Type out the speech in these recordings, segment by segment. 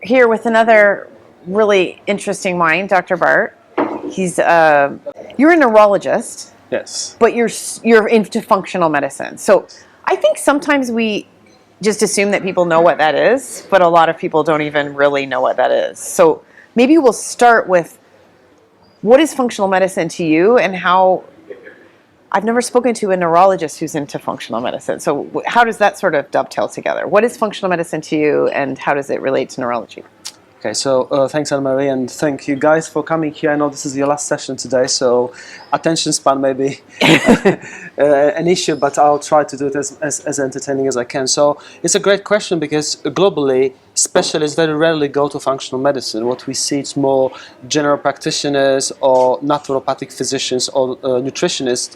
here with another really interesting mind, Dr. Bart. You're a neurologist, Yes. but you're into functional medicine. So I think sometimes we just assume that people know what that is, but a lot of people don't even really know what that is. So maybe we'll start with what is functional medicine to you, and how. I've never spoken to a neurologist who's into functional medicine. So how does that sort of dovetail together? What is functional medicine to you, and how does it relate to neurology? Okay, so thanks, Anne-Marie, and thank you guys for coming here. I know this is your last session today, so attention span may be an issue, but I'll try to do it as entertaining as I can. So it's a great question because globally, specialists very rarely go to functional medicine. What we see is more general practitioners or naturopathic physicians or nutritionists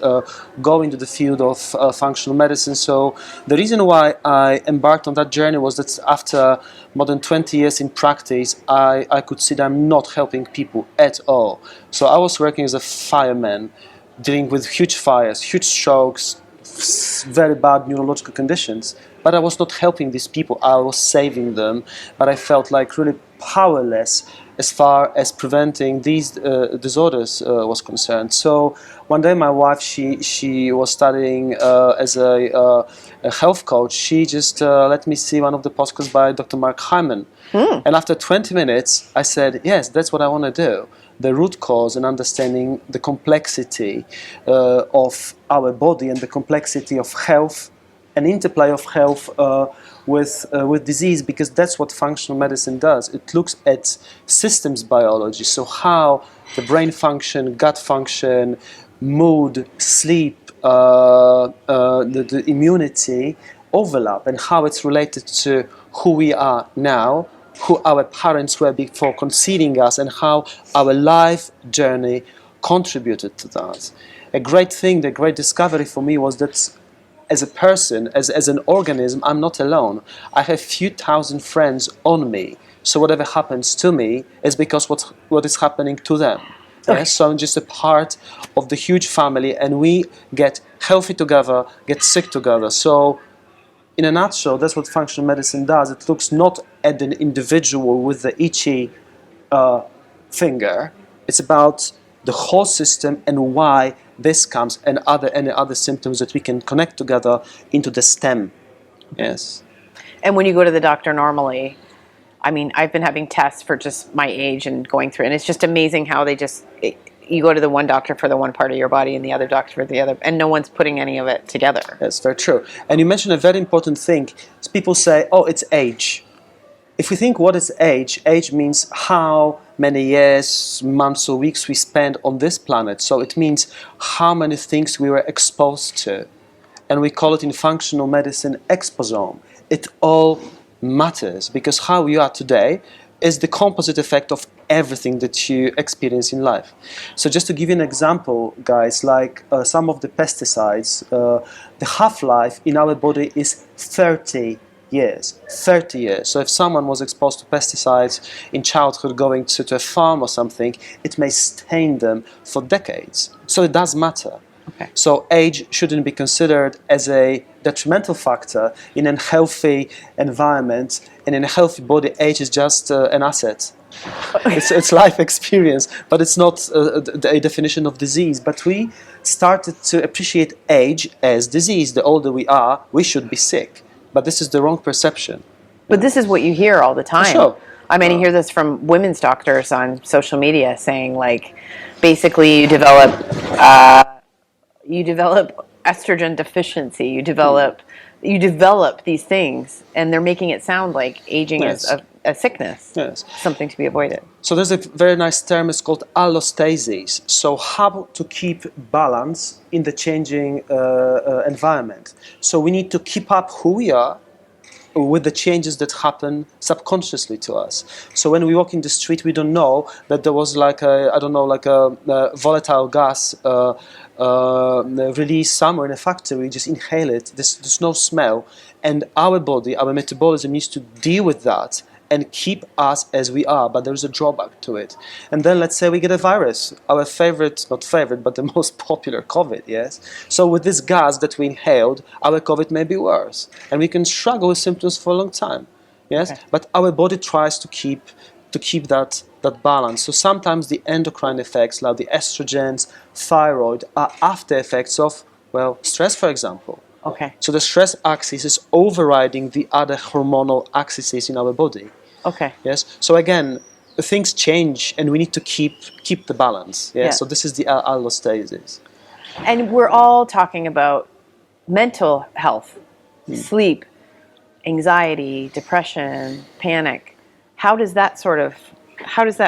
go into the field of functional medicine. So the reason why I embarked on that journey was that after more than 20 years in practice, I could see that I'm not helping people at all. So I was working as a fireman, dealing with huge fires, huge strokes, very bad neurological conditions, but I was not helping these people. I was saving them, but I felt like really powerless as far as preventing these disorders was concerned. So one day my wife, she was studying as a health coach. She just let me see one of the postcards by Dr. Mark Hyman. And after 20 minutes, I said, yes, that's what I want to do. The root cause and understanding the complexity of our body and the complexity of health and interplay of health with disease, because that's what functional medicine does. It looks at systems biology, so how the brain function, gut function, mood, sleep, the immunity overlap, and how it's related to who we are now, who our parents were before conceiving us, and how our life journey contributed to that. A great thing, the great discovery for me was that as a person, as an organism, I'm not alone. I have few thousand friends on me. So whatever happens to me is because what is happening to them. Okay. Yes? So I'm just a part of the huge family, and we get healthy together, get sick together. So in a nutshell, that's what functional medicine does. It looks not at an individual with the itchy finger. It's about the whole system and why this comes, and any other symptoms that we can connect together into the stem. Yes. And when you go to the doctor normally, I mean, I've been having tests for just my age and going through, and it's just amazing how you go to the one doctor for the one part of your body and the other doctor for the other, and no one's putting any of it together. That's very true. And you mentioned a very important thing. People say, oh, it's age. If we think what is age, age means how many years, months or weeks we spend on this planet. So it means how many things we were exposed to. And we call it in functional medicine exposome. It all matters, because how you are today is the composite effect of everything that you experience in life. So just to give you an example, guys, like some of the pesticides, the half-life in our body is 30 years. 30 years. So if someone was exposed to pesticides in childhood going to a farm or something, it may stain them for decades. So it does matter. Okay. So age shouldn't be considered as a detrimental factor in a healthy environment, and in a healthy body, age is just an asset. It's life experience, but it's not a definition of disease. But we started to appreciate age as disease. The older we are, we should be sick. But this is the wrong perception. But this is what you hear all the time. Sure. I mean, you hear this from women's doctors on social media saying, like, basically you develop estrogen deficiency. You develop these things, and they're making it sound like aging Yes. is a sickness, Yes. something to be avoided. So there's a very nice term, it's called allostasis. So how to keep balance in the changing environment. So we need to keep up who we are with the changes that happen subconsciously to us. So when we walk in the street, we don't know that there was like a volatile gas released somewhere in a factory. We just inhale it. There's no smell, and our body, our metabolism needs to deal with that and keep us as we are, but there's a drawback to it. And then let's say we get a virus, our not favorite, but the most popular COVID, yes? So with this gas that we inhaled, our COVID may be worse, and we can struggle with symptoms for a long time. Yes, Okay. but our body tries to keep that balance. So sometimes the endocrine effects, like the estrogens, thyroid, are after effects of, well, stress, for example. Okay. So the stress axis is overriding the other hormonal axes in our body. Okay. Yes. So again, things change, and we need to keep the balance. Yeah. Yeah. So this is the allostasis. And we're all talking about mental health, sleep, anxiety, depression, panic. How does that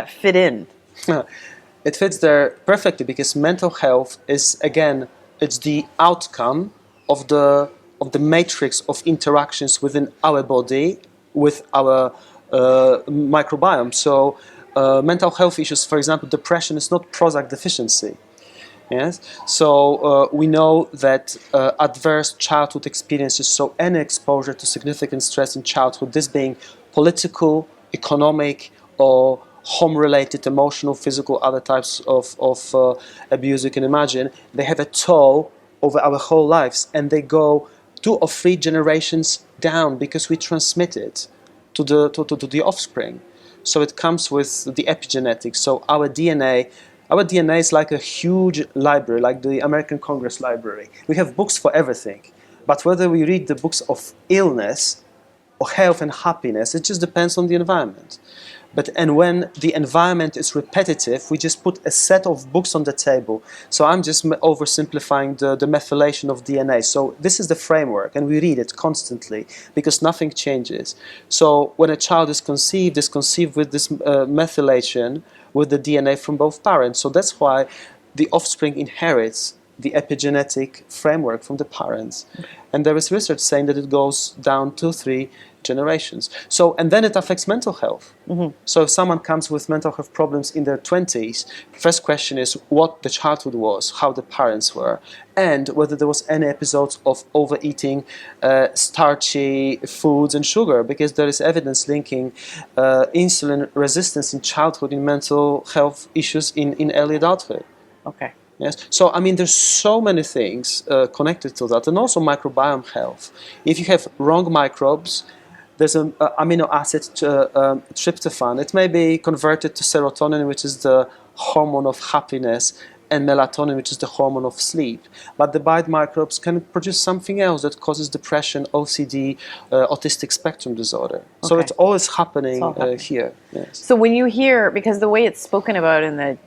fit in? It fits there perfectly because mental health is, again, it's the outcome of the matrix of interactions within our body with our microbiome. So mental health issues, for example, depression is not Prozac deficiency. Yes. So we know that adverse childhood experiences, so any exposure to significant stress in childhood, this being political, economic, or home-related, emotional, physical, other types of abuse you can imagine, they have a toll over our whole lives, and they go 2 or 3 generations down because we transmit it to the offspring. So it comes with the epigenetics. So our DNA is like a huge library, like the American Congress Library. We have books for everything. But whether we read the books of illness or health and happiness, it just depends on the environment. And when the environment is repetitive, we just put a set of books on the table. So I'm just oversimplifying the methylation of DNA. So this is the framework, and we read it constantly because nothing changes. So when a child is conceived with this methylation with the DNA from both parents. So that's why the offspring inherits the epigenetic framework from the parents. And there is research saying that it goes down 2-3 generations. So, and then it affects mental health. So if someone comes with mental health problems in their 20s, first question is what the childhood was, how the parents were, and whether there was any episodes of overeating starchy foods and sugar, because there is evidence linking insulin resistance in childhood in mental health issues in early adulthood. Okay. Yes. So, I mean, there's so many things connected to that, and also microbiome health. If you have wrong microbes, there's an amino acid tryptophan. It may be converted to serotonin, which is the hormone of happiness, and melatonin, which is the hormone of sleep. But the bad microbes can produce something else that causes depression, OCD, autistic spectrum disorder. Okay. So it's always happening, here. Yes. So when you hear, because the way it's spoken about in the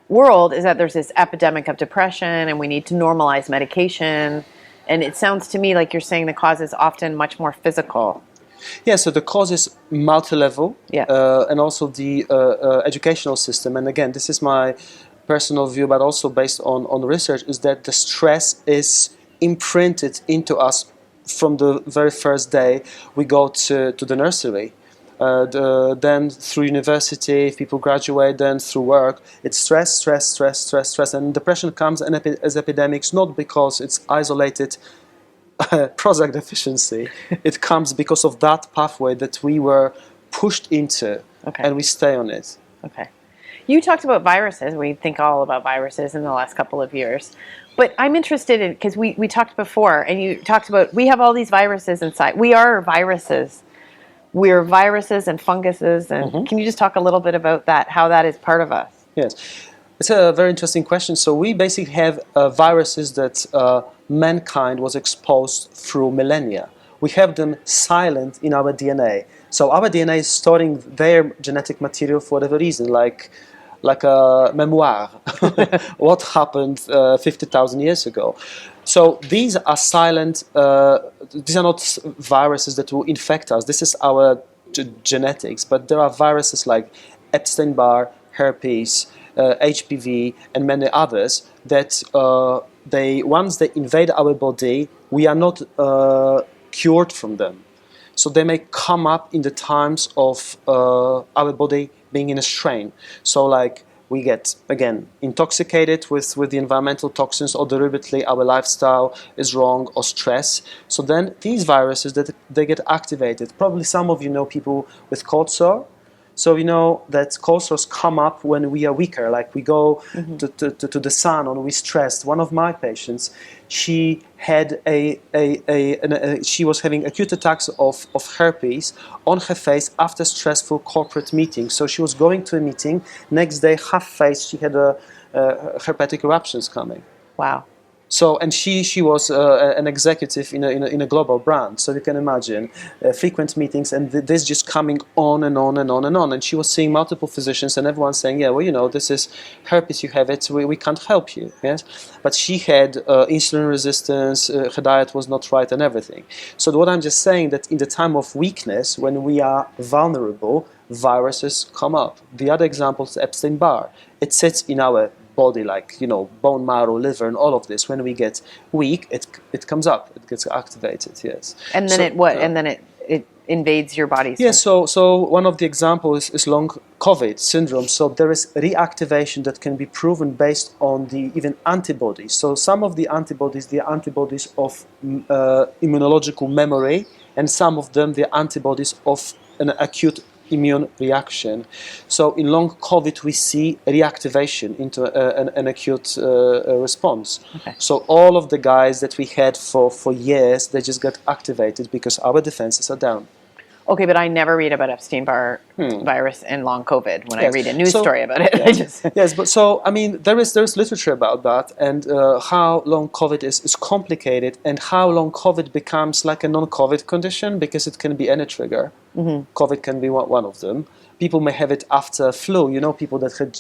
world is that there's this epidemic of depression and we need to normalize medication, and it sounds to me like you're saying the cause is often much more physical. Yeah, so the cause is multi-level, and also the educational system. And again, this is my personal view, but also based on research, is that the stress is imprinted into us from the very first day we go to the nursery. Then through university, if people graduate, then through work, it's stress, and depression comes as epidemics not because it's isolated Prozac deficiency. It comes because of that pathway that we were pushed into, and we stay on it. Okay. You talked about viruses. We think all about viruses in the last couple of years. But I'm interested in, because we talked before, and you talked about, we have all these viruses inside. We are viruses. We're viruses and funguses. And can you just talk a little bit about that, how that is part of us? Yes. It's a very interesting question. So we basically have viruses that mankind was exposed through millennia. We have them silent in our DNA. So our DNA is storing their genetic material for whatever reason, like a memoir, what happened 50,000 years ago. So these are silent, these are not viruses that will infect us. This is our genetics, but there are viruses like Epstein-Barr, herpes, HPV, and many others that once they invade our body, we are not cured from them. So they may come up in the times of our body being in a strain. So like we get, again, intoxicated with the environmental toxins, or deliberately our lifestyle is wrong, or stress. So then these viruses, that they get activated. Probably some of you know people with cold sore. So we know that cold sores come up when we are weaker, like we go to the sun or we stressed. One of my patients, she had she was having acute attacks of herpes on her face after stressful corporate meeting. So she was going to a meeting, next day half face she had herpetic eruptions coming. Wow. So, and she was an executive in a global brand. So you can imagine frequent meetings and this just coming on and on and on and on. And she was seeing multiple physicians and everyone saying, yeah, well, you know, this is herpes, you have it, we can't help you. Yes, but she had insulin resistance, her diet was not right and everything. So what I'm just saying that in the time of weakness, when we are vulnerable, viruses come up. The other example is Epstein-Barr. It sits in our body, like, you know, bone marrow, liver, and all of this. When we get weak, it comes up, it gets activated. Yes. And then and then it invades your body. Yes. So one of the examples is long COVID syndrome. So there is reactivation that can be proven based on the even antibodies. So some of the antibodies, they are antibodies of immunological memory, and some of them, they are antibodies of an acute immune reaction. So in long COVID, we see reactivation into an acute response. Okay. So all of the guys that we had for years, they just got activated because our defenses are down. Okay, but I never read about Epstein-Barr virus and long COVID when I read a news So- story about it. I just Yes, but so I mean, there's literature about that, and how long COVID is complicated, and how long COVID becomes like a non-COVID condition, because it can be any trigger. COVID can be one of them. People may have it after flu. You know, people that had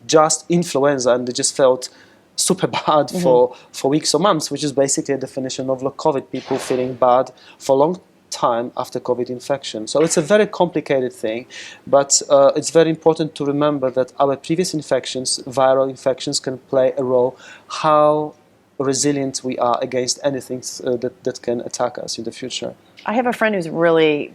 just influenza and they just felt super bad for weeks or months, which is basically a definition of long COVID. People feeling bad for long time after COVID infection. So it's a very complicated thing, but it's very important to remember that our previous infections, viral infections, can play a role how resilient we are against anything that can attack us in the future. I have a friend who's really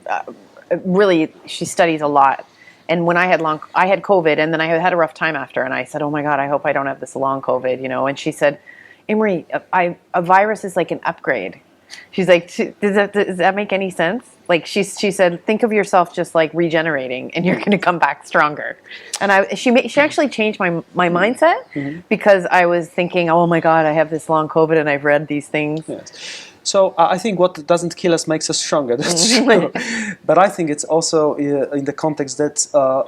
she studies a lot. And when I had COVID, and then I had a rough time after, and I said, "Oh my God, I hope I don't have this long COVID," you know. And she said, "Emery, a virus is like an upgrade." She's like, does that make any sense? Like she said, think of yourself just like regenerating, and you're going to come back stronger. And she actually changed my mindset, because I was thinking, oh my God, I have this long COVID, and I've read these things. Yes. So I think what doesn't kill us makes us stronger. That's true. But I think it's also in the context that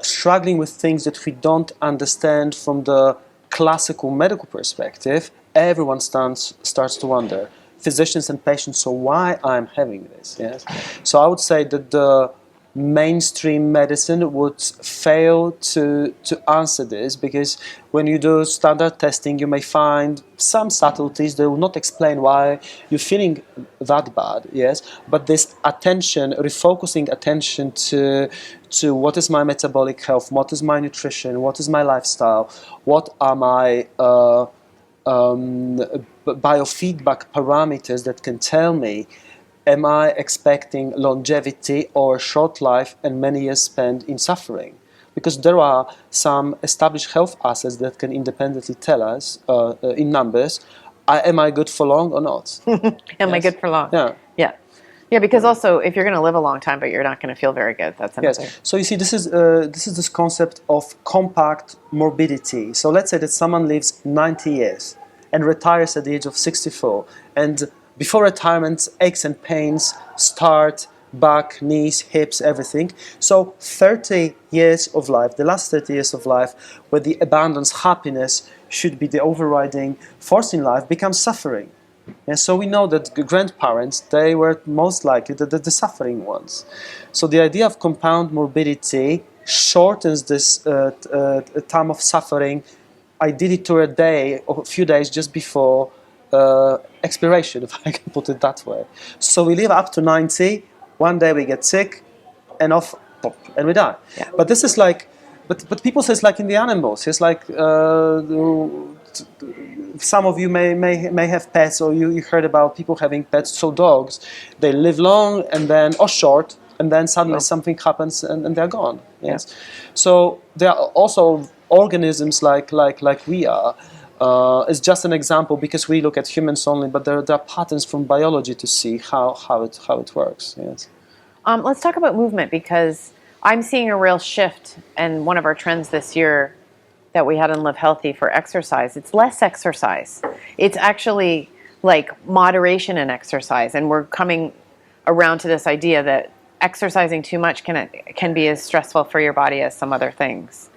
struggling with things that we don't understand from the classical medical perspective, everyone starts to wonder. Physicians and patients, so why I'm having this? Yes. So I would say that the mainstream medicine would fail to answer this, because when you do standard testing, you may find some subtleties that will not explain why you're feeling that bad. Yes, but this attention, refocusing attention to what is my metabolic health, what is my nutrition, what is my lifestyle, what are my biofeedback parameters that can tell me, am I expecting longevity or short life and many years spent in suffering? Because there are some established health assets that can independently tell us in numbers, am I good for long or not? Am I good for long? Yeah. Yeah, because also if you're going to live a long time but you're not going to feel very good, that's another. Yes. So you see, this is this concept of compact morbidity. So let's say that someone lives 90 years and retires at the age of 64, and before retirement, aches and pains start, back, knees, hips, everything. So 30 years of life, the last 30 years of life, where the abundance, happiness should be the overriding force in life, becomes suffering. And so we know that grandparents, they were most likely the suffering ones. So the idea of compound morbidity shortens this time of suffering. I did it to a day or a few days just before expiration, if I can put it that way. So we live up to 90, one day we get sick, and off, and we die. Yeah. But this is like, but people say it's like in the animals. It's like some of you may have pets, or you heard about people having pets. So dogs, they live long and then, or short, and then suddenly something happens and they're gone. Yes. Yeah. So there are also organisms like we are. It's just an example because we look at humans only, but there are patterns from biology to see how it works. Yes. Let's talk about movement, because I'm seeing a real shift, and one of our trends this year that we had in Live Healthy for exercise, it's less exercise. It's actually like moderation in exercise, and we're coming around to this idea that exercising too much can be as stressful for your body as some other things.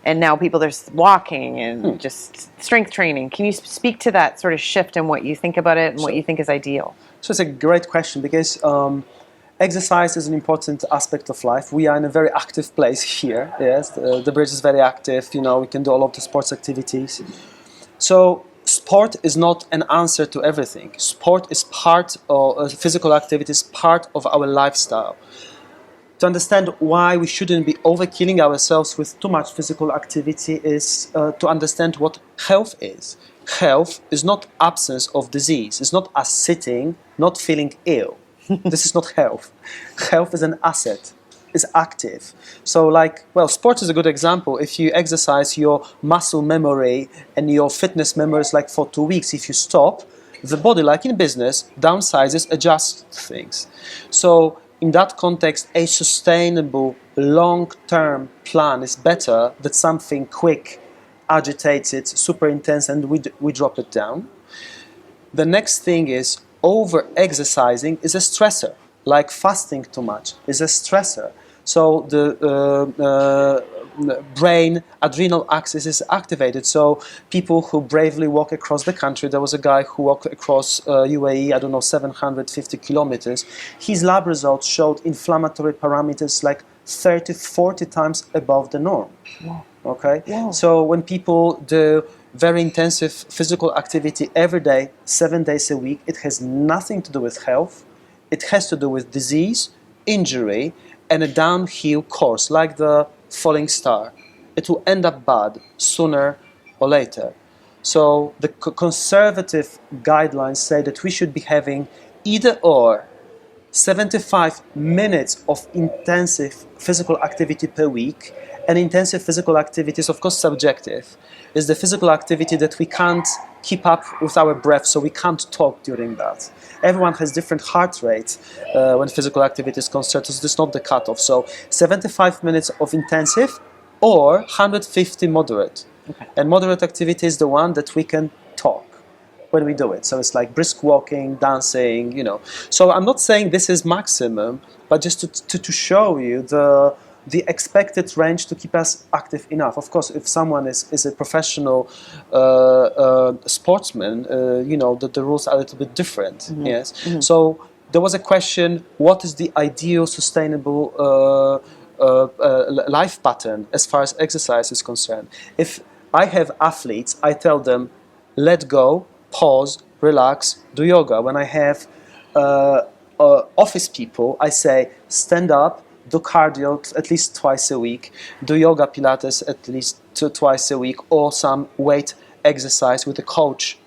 And now people are walking and just strength training. Can you speak to that sort of shift and what you think about it and what you think is ideal? So it's a great question because exercise is an important aspect of life. We are in a very active place here. Yes, the bridge is very active. You know, we can do all of the sports activities. So sport is not an answer to everything. Sport is part of physical activity, is part of our lifestyle. To understand why we shouldn't be overkilling ourselves with too much physical activity is to understand what health is. Health is not absence of disease. It's not us sitting, not feeling ill. This is not health. Health is an asset. It's active. So sport is a good example. If you exercise, your muscle memory and your fitness memory is like for 2 weeks. If you stop, the body, like in business, downsizes, adjusts things. So in that context, a sustainable long-term plan is better than something quick, agitated, super intense, and we drop it down. The next thing is over-exercising is a stressor, like fasting too much is a stressor. So the brain adrenal axis is activated. So people who bravely walk across the country, there was a guy who walked across UAE, 750 kilometers. His lab results showed inflammatory parameters like 30, 40 times above the norm. Wow. Okay? Wow. So when people do very intensive physical activity every day, 7 days a week, it has nothing to do with health. It has to do with disease, injury, and a downhill course, like the falling star. It will end up bad sooner or later. So the conservative guidelines say that we should be having either or 75 minutes of intensive physical activity per week. And intensive physical activity is, of course, subjective. It's the physical activity that we can't keep up with our breath, so we can't talk during that. Everyone has different heart rate when physical activity is concerned, so this is not the cutoff. So 75 minutes of intensive or 150 moderate. Okay. And moderate activity is the one that we can talk when we do it. So it's like brisk walking, dancing, you know. So I'm not saying this is maximum, but just to show you the expected range to keep us active enough. Of course, if someone is a professional sportsman, the rules are a little bit different. Mm-hmm. Yes. Mm-hmm. So there was a question: what is the ideal sustainable life pattern as far as exercise is concerned? If I have athletes, I tell them, let go, pause, relax, do yoga. When I have office people, I say, stand up, do cardio at least twice a week, do yoga pilates at least twice a week, or some weight exercise with a coach.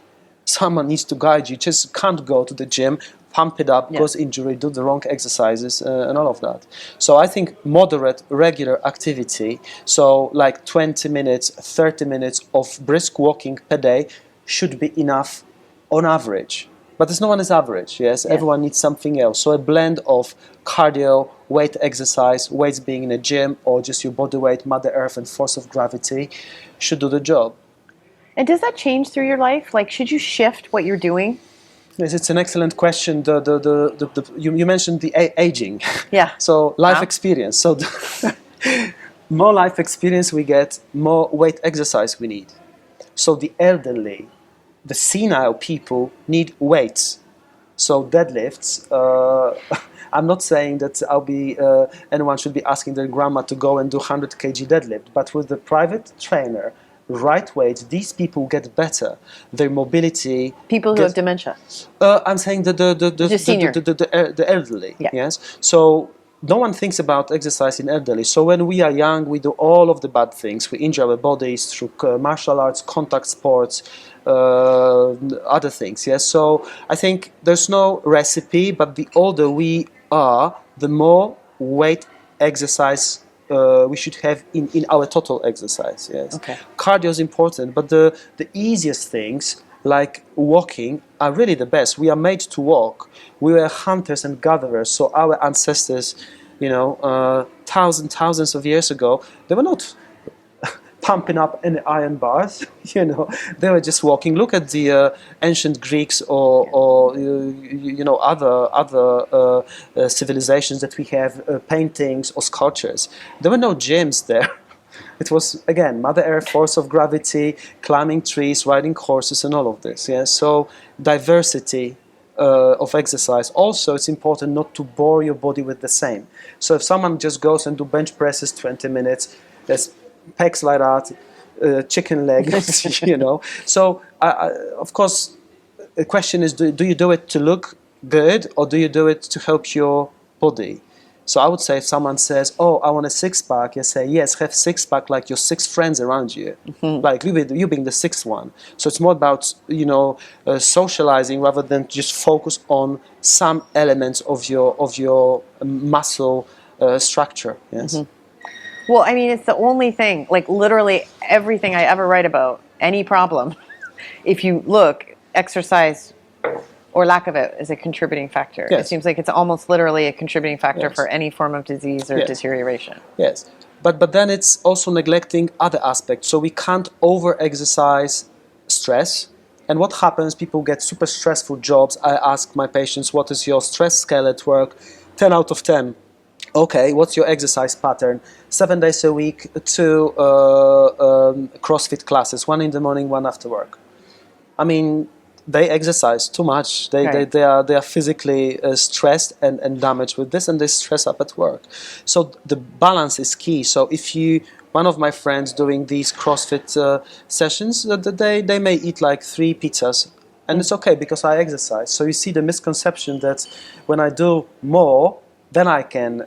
Someone needs to guide you. Just can't go to the gym, pump it up, cause injury, do the wrong exercises, and all of that. So I think moderate, regular activity, so like 20 minutes, 30 minutes of brisk walking per day should be enough on average. But there's no one is average, yes? Everyone needs something else. So a blend of cardio, weight exercise, weights being in a gym, or just your body weight, Mother Earth, and force of gravity should do the job. And does that change through your life? Like, should you shift what you're doing? Yes, it's an excellent question. You mentioned the aging. Yeah. So life experience. So more life experience we get, more weight exercise we need. So the elderly, the senile people need weights. So deadlifts, I'm not saying that anyone should be asking their grandma to go and do 100 kg deadlift, but with the private trainer, right weight, these people get better. Their mobility. People who have dementia. I'm saying the elderly. Yeah. Yes. So no one thinks about exercise in elderly. So when we are young, we do all of the bad things. We injure our bodies through martial arts, contact sports, other things. Yes. So I think there's no recipe, but the older we are, the more weight exercise we should have in our total exercise. Yes. Okay. Cardio is important, but the easiest things like walking are really the best. We are made to walk. We were hunters and gatherers, so our ancestors thousands of years ago, they were not pumping up any iron bars. They were just walking. Look at the ancient Greeks or other civilizations that we have, paintings or sculptures. There were no gyms there. It was, again, Mother Earth, force of gravity, climbing trees, riding horses, and all of this. Yeah. So diversity of exercise. Also, it's important not to bore your body with the same. So if someone just goes and do bench presses 20 minutes, there's pecs like that, chicken legs, So, of course, the question is, do you do it to look good, or do you do it to help your body? So I would say if someone says, "Oh, I want a six-pack," you say, "Yes, have six-pack like your six friends around you, like you being the sixth one." So it's more about socializing rather than just focus on some elements of your muscle structure. Yes. Well, I mean, it's the only thing, like literally everything I ever write about, any problem, if you look, exercise or lack of it is a contributing factor. Yes. It seems like it's almost literally a contributing factor Yes. for any form of disease or Yes. deterioration. Yes, but then it's also neglecting other aspects. So we can't over-exercise stress. And what happens? People get super stressful jobs. I ask my patients, "What is your stress scale at work?" 10 out of 10. Okay, what's your exercise pattern? 7 days a week, 2 CrossFit classes, 1 in the morning, 1 after work. I mean, they exercise too much. Right. They are physically stressed and damaged with this, and they stress up at work. So the balance is key. So if one of my friends doing these CrossFit sessions, they may eat like 3 pizzas, and it's okay because I exercise. So you see the misconception that when I do more, then I can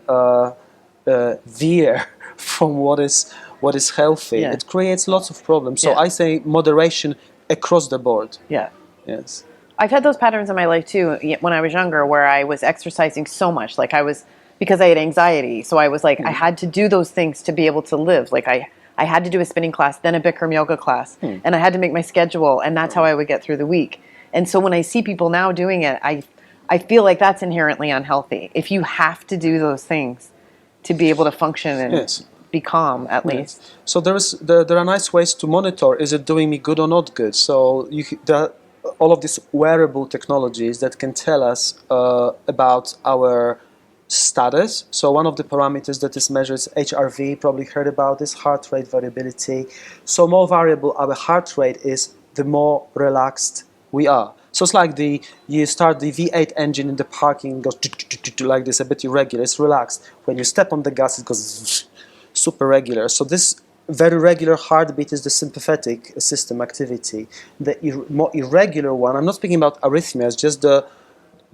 veer from what is healthy. Yeah. It creates lots of problems. So Yeah. I say moderation across the board. Yeah. Yes. I've had those patterns in my life too when I was younger where I was exercising so much. Like because I had anxiety. So I was like, I had to do those things to be able to live. Like I had to do a spinning class, then a Bikram yoga class, and I had to make my schedule, and that's how I would get through the week. And so when I see people now doing it, I feel like that's inherently unhealthy. If you have to do those things to be able to function and Yes. be calm, at Yes. least. So there are nice ways to monitor. Is it doing me good or not good? So there are all of these wearable technologies that can tell us about our status. So one of the parameters that is measured is HRV. Probably heard about this, heart rate variability. So more variable our heart rate is, the more relaxed we are. So it's like you start the V8 engine in the parking, it goes like this, a bit irregular. It's relaxed. When you step on the gas, it goes super regular. So this very regular heartbeat is the sympathetic system activity. The more irregular one, I'm not speaking about arrhythmias, just the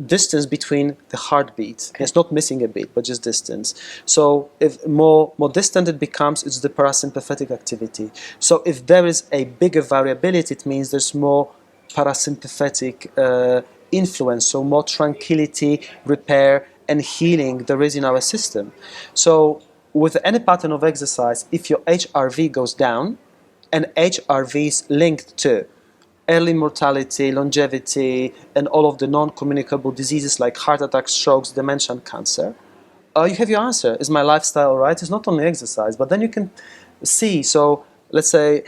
distance between the heartbeat. It's not missing a beat, but just distance. So if more distant it becomes, it's the parasympathetic activity. So if there is a bigger variability, it means there's more parasympathetic influence, so more tranquility, repair, and healing there is in our system. So with any pattern of exercise, if your HRV goes down, and HRV is linked to early mortality, longevity, and all of the non-communicable diseases like heart attacks, strokes, dementia, and cancer, you have your answer. Is my lifestyle right? It's not only exercise, but then you can see. So let's say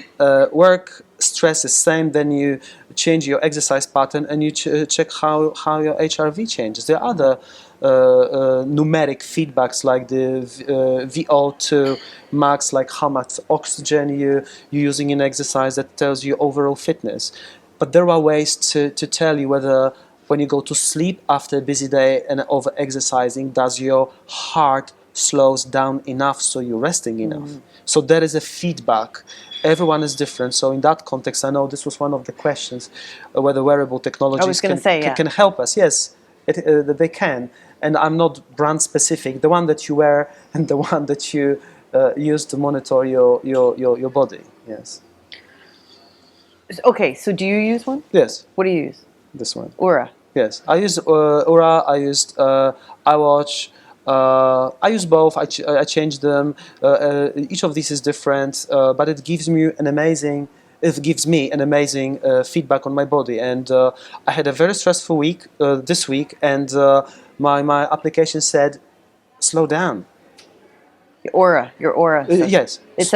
work stress is same, then you change your exercise pattern and you check how your HRV changes. There are other numeric feedbacks like the VO2 max, like how much oxygen you're using in exercise, that tells you overall fitness. But there are ways to tell you whether when you go to sleep after a busy day and over exercising, does your heart slows down enough so you're resting enough. So there is a feedback. Everyone is different. So in that context, I know this was one of the questions, whether wearable technologies can help us. Yes, they can. And I'm not brand specific. The one that you wear and the one that you use to monitor your body. Yes. Okay, so do you use one? Yes. What do you use? This one. Oura. Yes, I use Oura. I used iWatch. I use both. I change them. Each of these is different, but it gives me an amazing. It gives me an amazing feedback on my body. And I had a very stressful week this week, and my application said slow down. Your aura. So Yes, It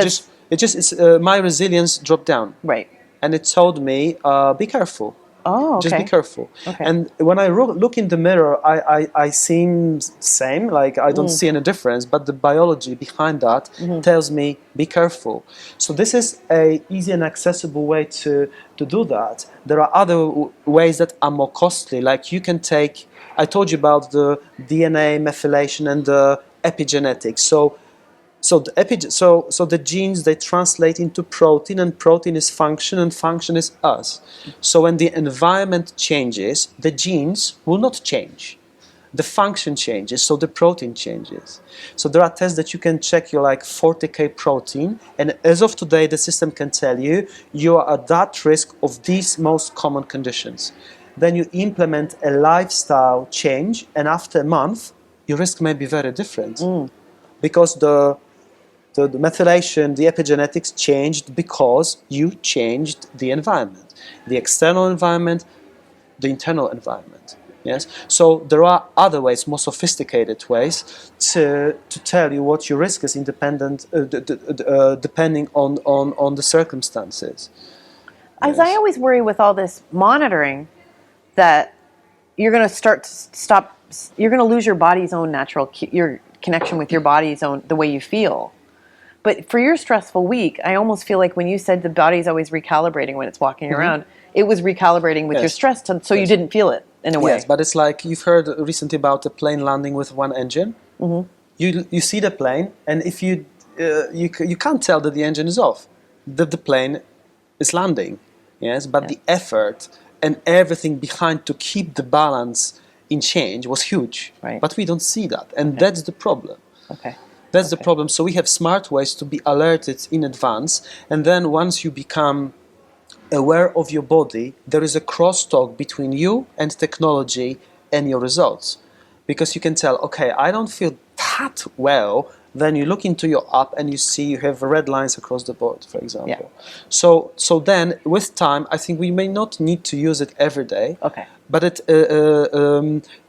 it's says, my resilience dropped down, right. and it told me, be careful. Oh, Just be okay. careful. Okay. And when I look in the mirror, I seem same, like I don't see any difference, but the biology behind that tells me, be careful. So this is a easy and accessible way to do that. There are other ways that are more costly, like you can take, I told you about the DNA methylation and the epigenetics. So the genes, they translate into protein, and protein is function, and function is us. So when the environment changes, the genes will not change. The function changes, so the protein changes. So there are tests that you can check your like 40K protein, and as of today, the system can tell you you are at that risk of these most common conditions. Then you implement a lifestyle change, and after a month, your risk may be very different because the methylation, the epigenetics changed because you changed the environment, the external environment, the internal environment. Yes. So there are other ways, more sophisticated ways, to tell you what your risk is, independent, depending on the circumstances. As I always worry with all this monitoring, that you're going to you're going to lose your body's own your connection with your body's own, the way you feel. But for your stressful week, I almost feel like when you said the body's always recalibrating when it's walking around, it was recalibrating with your stress, so you didn't feel it in a way. Yes, but it's like you've heard recently about a plane landing with one engine. You see the plane, and if you can't tell that the engine is off, that the plane is landing. Yes, but the effort and everything behind to keep the balance in change was huge. Right. But we don't see that, and that's the problem. Okay. That's the problem. So we have smart ways to be alerted in advance, and then once you become aware of your body, there is a crosstalk between you and technology and your results. Because you can tell, okay, I don't feel that well, then you look into your app and you see you have red lines across the board, for example. So then, with time, I think we may not need to use it every day, but it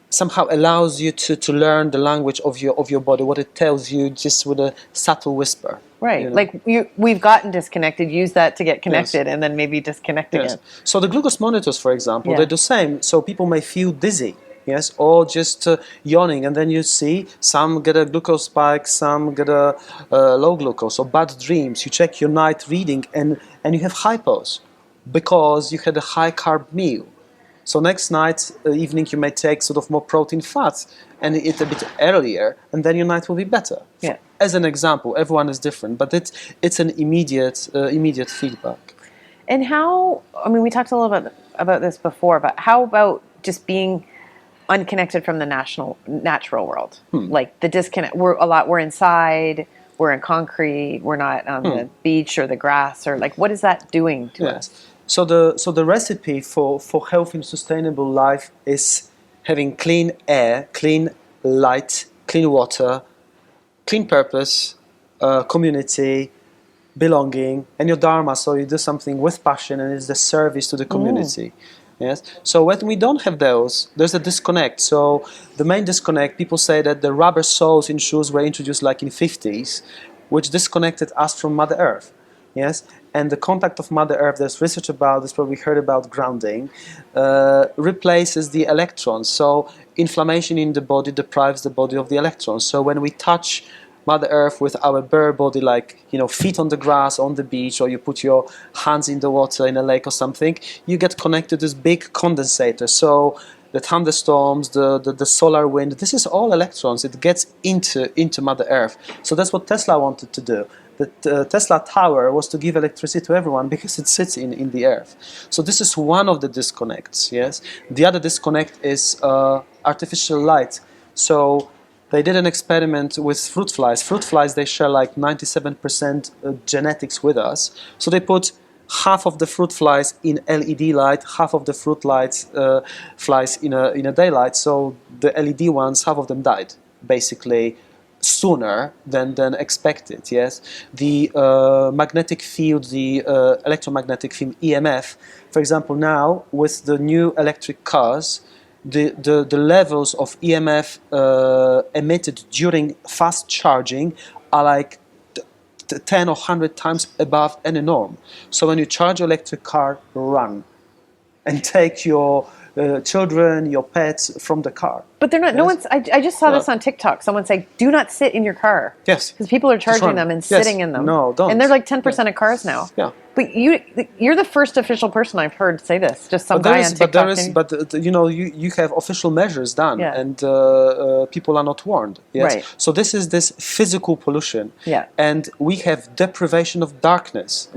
somehow allows you to learn the language of your body, what it tells you, just with a subtle whisper. Right. You know? Like we've gotten disconnected, use that to get connected, and then maybe disconnect again. So the glucose monitors, for example, they're the same. So people may feel dizzy, yes, or just yawning, and then you see some get a glucose spike, some get a low glucose, or bad dreams. You check your night reading, and you have hypos because you had a high carb meal. So next night, evening, you may take sort of more protein fats and eat a bit earlier, and then your night will be better. Yeah. As an example, everyone is different, but it's an immediate feedback. And how? I mean, we talked a little bit about this before, but how about just being unconnected from the natural world? Like the disconnect. We're inside. We're in concrete. We're not on the beach or the grass, or like what is that doing to us? So the recipe for healthy and sustainable life is having clean air, clean light, clean water, clean purpose, community, belonging, and your dharma. So you do something with passion, and it's the service to the community. Yes. So when we don't have those, there's a disconnect. So the main disconnect, people say that the rubber soles in shoes were introduced like in 50s, which disconnected us from Mother Earth. Yes, and the contact of Mother Earth, there's research about this, probably heard about grounding, replaces the electrons. So inflammation in the body deprives the body of the electrons. So when we touch Mother Earth with our bare body, like, feet on the grass, on the beach, or you put your hands in the water in a lake or something, you get connected to this big condensator. So the thunderstorms, the solar wind, this is all electrons. It gets into Mother Earth. So that's what Tesla wanted to do. The Tesla tower was to give electricity to everyone because it sits in the earth. So this is one of the disconnects, yes. The other disconnect is artificial light. So they did an experiment with fruit flies. Fruit flies, they share like 97% genetics with us. So they put half of the fruit flies in LED light, half of the fruit flies in a daylight. So the LED ones, half of them died, basically, sooner than expected. Yes, the magnetic field, the electromagnetic field, EMF, for example, now with the new electric cars, the levels of EMF emitted during fast charging are like 10 or 100 times above any norm. So when you charge your electric car, run and take your children, your pets from the car. But they're not. No one's. I just saw this on TikTok. Someone say, "Do not sit in your car." Yes. Because people are charging run. them and Yes. sitting in them. No, don't. And they're like 10% of cars now. Yeah. But you're the first official person I've heard say this. Just some guy on TikTok. You have official measures done, Yeah. and people are not warned. Yes. Right. So this is this physical pollution. Yeah. And we have deprivation of darkness.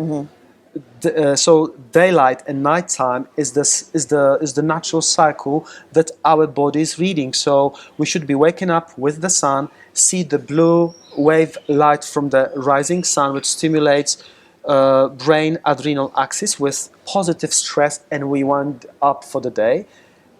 So daylight and nighttime is the natural cycle that our body is reading. So we should be waking up with the sun, see the blue wave light from the rising sun, which stimulates brain adrenal axis with positive stress, and we wind up for the day.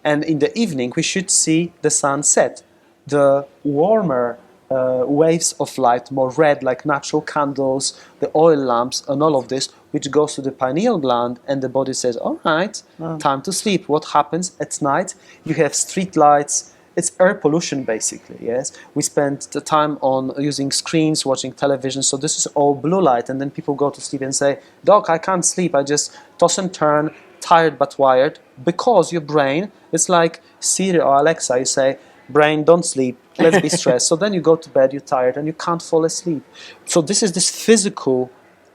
And in the evening, we should see the sun set. The warmer waves of light, more red, like natural candles, the oil lamps, and all of this, which goes to the pineal gland, and the body says, all right, time to sleep. What happens at night? You have street lights. It's air pollution, basically, yes? We spend the time on using screens, watching television, so this is all blue light, and then people go to sleep and say, Doc, I can't sleep, I just toss and turn, tired but wired, because your brain, it's like Siri or Alexa, you say, brain, don't sleep, let's be stressed. So then you go to bed, you're tired, and you can't fall asleep. So this is this physical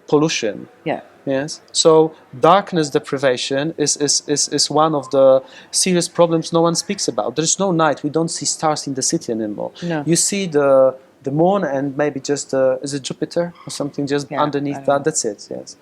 pollution. Yeah. Yes. So darkness deprivation is one of the serious problems no one speaks about. There's no night. We don't see stars in the city anymore. No. You see the moon and maybe just is it Jupiter or something just underneath that. That's it. Yes.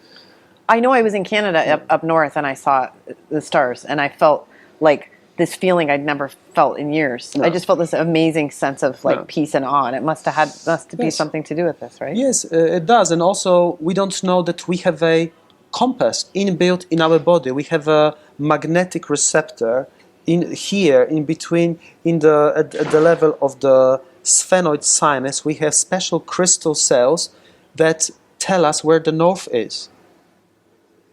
I know I was in Canada up north and I saw the stars and I felt like this feeling I'd never felt in years. No. I just felt this amazing sense of like No. peace and awe, and it must be Yes. something to do with this, right? Yes, it does. And also, we don't know that we have a compass inbuilt in our body. We have a magnetic receptor in here, in between, at the level of the sphenoid sinus. We have special crystal cells that tell us where the north is.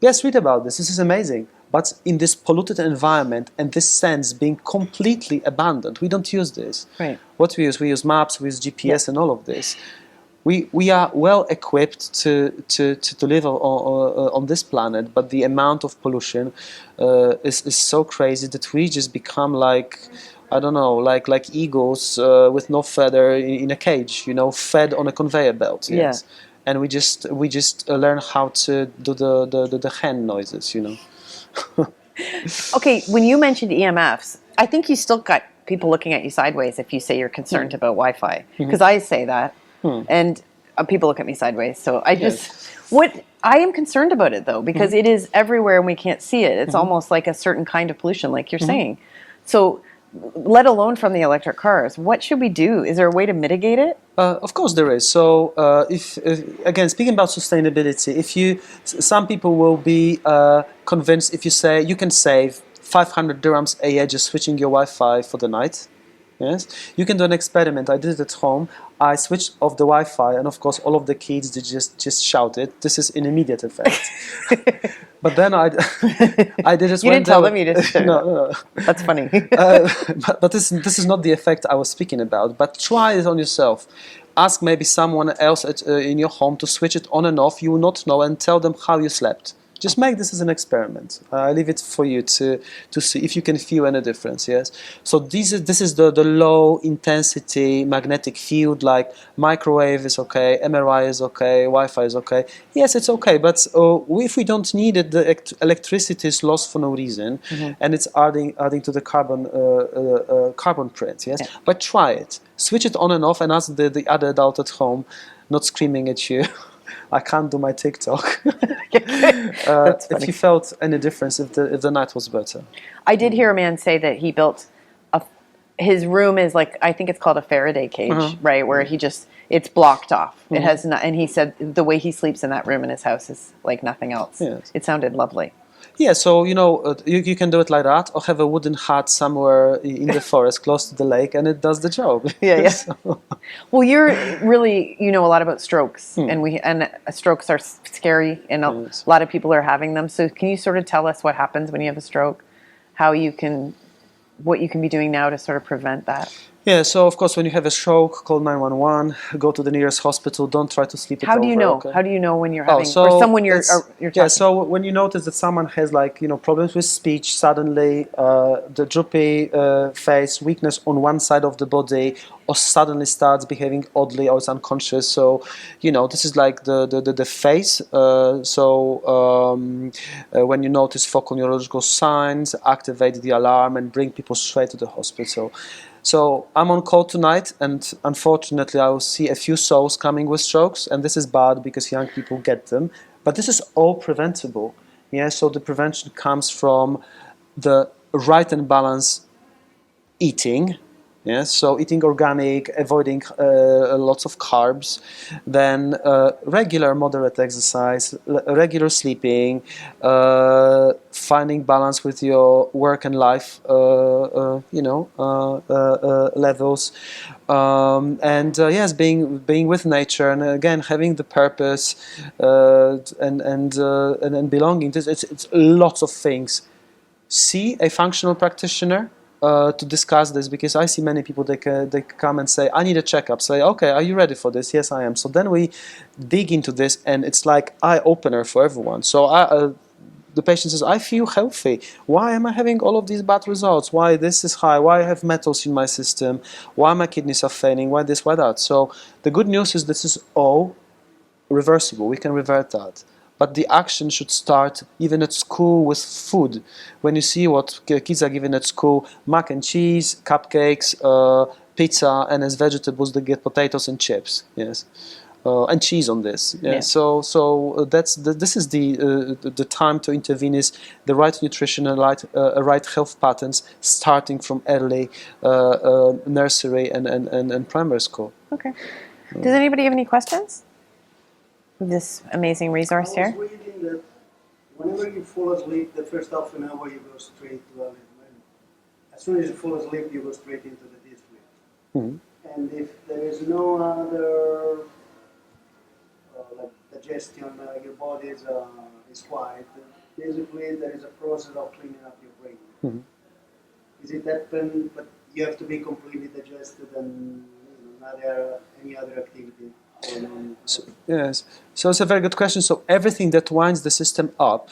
Yes, read about this. This is amazing. But in this polluted environment and this sense being completely abandoned, we don't use this. Right. What we use maps, we use GPS and all of this. We are well equipped to live on this planet, but the amount of pollution is so crazy that we just become like, I don't know, like eagles with no feather in a cage, fed on a conveyor belt. Yes. Yeah. And we just learn how to do the hen noises, Okay, when you mentioned EMFs, I think you still got people looking at you sideways if you say you're concerned about Wi-Fi, because I say that, and people look at me sideways. So I am concerned about it though, because it is everywhere and we can't see it. It's almost like a certain kind of pollution, like you're saying. So, let alone from the electric cars, what should we do? Is there a way to mitigate it? Of course there is. So if again, speaking about sustainability, some people will be convinced if you say you can save 500 dirhams a year just switching your Wi-Fi for the night. Yes, you can do an experiment. I did it at home. I switched off the Wi-Fi, and of course, all of the kids they just shouted. This is an immediate effect. But then I did it. You didn't tell them. You just no. That's funny. But this is not the effect I was speaking about. But try it on yourself. Ask maybe someone else in your home to switch it on and off. You will not know, and tell them how you slept. Just make this as an experiment. I leave it for you to see if you can feel any difference. Yes. So this is the low intensity magnetic field. Like microwave is okay, MRI is okay, Wi-Fi is okay. Yes, it's okay. But if we don't need it, the electricity is lost for no reason, and it's adding to the carbon print. Yes. Yeah. But try it. Switch it on and off, and ask the other adult at home, not screaming at you. I can't do my TikTok. If you felt any difference, if the night was better. I did hear a man say that he built his room is like, I think it's called a Faraday cage, right? Where it's blocked off. It has not, and he said the way he sleeps in that room in his house is like nothing else. Yes. It sounded lovely. Yeah, so you can do it like that, or have a wooden hut somewhere in the forest close to the lake, and it does the job. Yeah. So. Well, you're really a lot about strokes, and strokes are scary, and a lot of people are having them. So can you sort of tell us what happens when you have a stroke, how you can what you can be doing now to sort of prevent that? Yeah, so of course, when you have a stroke, call 911, go to the nearest hospital, don't try to sleep it How over. do you know? Okay? How do you know when you're Oh, having, so or someone you're yeah. talking? So when you notice that someone has like problems with speech, suddenly the droopy face, weakness on one side of the body, or suddenly starts behaving oddly or is unconscious. So this is like the face. When you notice focal neurological signs, activate the alarm and bring people straight to the hospital. So I'm on call tonight, and unfortunately I will see a few souls coming with strokes, and this is bad because young people get them. But this is all preventable. Yeah, so the prevention comes from the right and balanced eating. Yeah, so eating organic, avoiding lots of carbs, then regular moderate exercise, regular sleeping, finding balance with your work and life, levels, and yes, being with nature, and again having the purpose and belonging. It's lots of things. See a functional practitioner to discuss this, because I see many people, they come and say, I need a checkup. Say, okay, are you ready for this? Yes, I am. So then we dig into this, and it's like eye-opener for everyone. So the patient says, I feel healthy. Why am I having all of these bad results? Why this is high? Why I have metals in my system? Why my kidneys are failing? Why this, why that? So the good news is this is all reversible. We can revert that. But the action should start even at school with food. When you see what kids are given at school, mac and cheese, cupcakes, pizza, and as vegetables they get potatoes and chips. Yes. And cheese on this. Yeah. Yeah. So this is the time to intervene, is the right nutrition and right health patterns, starting from early nursery and primary school. Okay. Does anybody have any questions? This amazing resource I here. was reading that whenever you fall asleep, the first half an hour you go straight to as soon as you fall asleep, you go straight into the deep sleep. Mhm. And if there is no other like digestion, your body is quiet. Basically, there is a process of cleaning up your brain. Mhm. Is it happen? But you have to be completely digested and not any other activity going on. So, yes. So it's a very good question. So everything that winds the system up.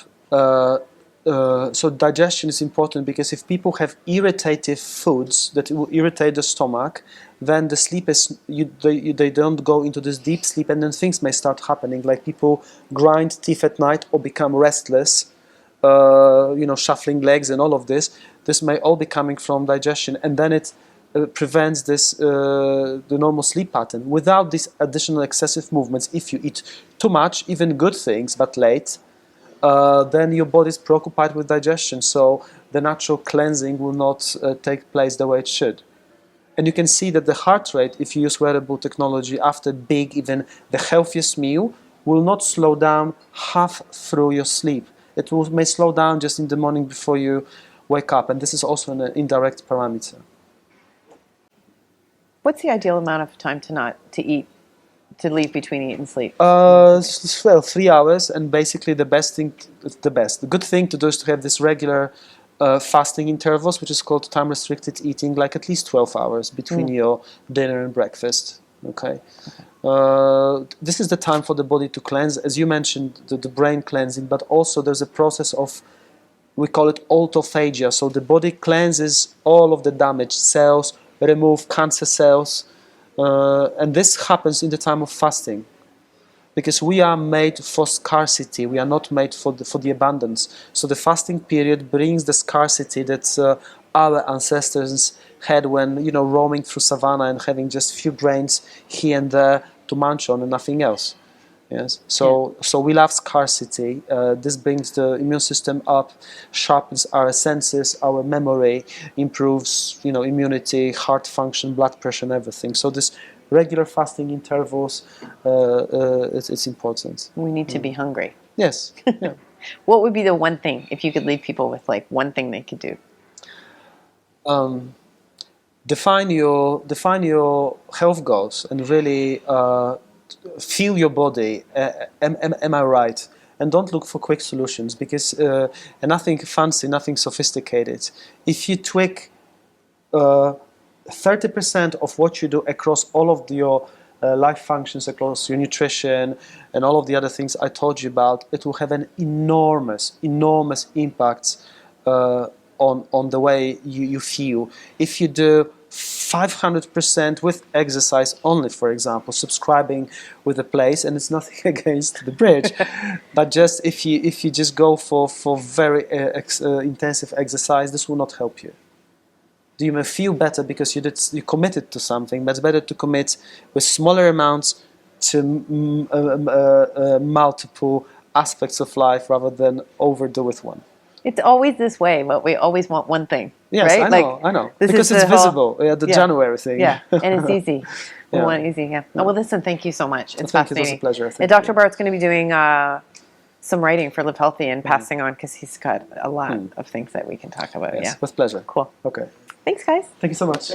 So digestion is important, because if people have irritative foods that will irritate the stomach, then the sleep is they don't go into this deep sleep, and then things may start happening, like people grind teeth at night or become restless, shuffling legs and all of this. This may all be coming from digestion, and then it prevents this the normal sleep pattern. Without these additional excessive movements, if you eat too much, even good things, but late, then your body is preoccupied with digestion, so the natural cleansing will not take place the way it should. And you can see that the heart rate, if you use wearable technology after big, even the healthiest meal, will not slow down half through your sleep. It may slow down just in the morning before you wake up, and this is also an indirect parameter. What's the ideal amount of time to eat, to leave between eat and sleep? Well, 3 hours, and basically the good thing to do is to have this regular fasting intervals, which is called time restricted eating, like at least 12 hours between your dinner and breakfast. Okay. This is the time for the body to cleanse, as you mentioned, the brain cleansing, but also there's a process of, we call it autophagia. So the body cleanses all of the damaged cells, remove cancer cells, and this happens in the time of fasting, because we are made for scarcity. We are not made for the abundance. So the fasting period brings the scarcity that our ancestors had when roaming through savannah and having just few grains here and there to munch on and nothing else. Yes. So we love scarcity. This brings the immune system up, sharpens our senses, our memory, improves immunity, heart function, blood pressure, and everything. So this regular fasting intervals, it's important. We need to be hungry. Yes. Yeah. What would be the one thing, if you could leave people with like one thing they could do? Define your health goals and really feel your body. Am I right? And don't look for quick solutions, because and nothing fancy, nothing sophisticated. If you tweak 30% of what you do across all of your life functions, across your nutrition and all of the other things I told you about, it will have an enormous impact on the way you feel. If you do 500% with exercise only, for example, subscribing with a place, and it's nothing against the bridge, but just if you just go for very intensive exercise, this will not help you. You may feel better because you committed to something, but it's better to commit with smaller amounts to multiple aspects of life rather than overdo with one. It's always this way, but we always want one thing. Yes, right? I know. This Because is it's the whole- visible, the January thing. Yeah, and it's easy. We Yeah. want it easy, yeah. Oh, well, listen, thank you so much. It's Thank you, it was fascinating. a pleasure. And Thank Dr. you. Bart's going to be doing some writing for Live Healthy and passing on because he's got a lot of things that we can talk about. Yes, Yeah, with pleasure. cool. Okay. Thanks, guys. Thank you so much.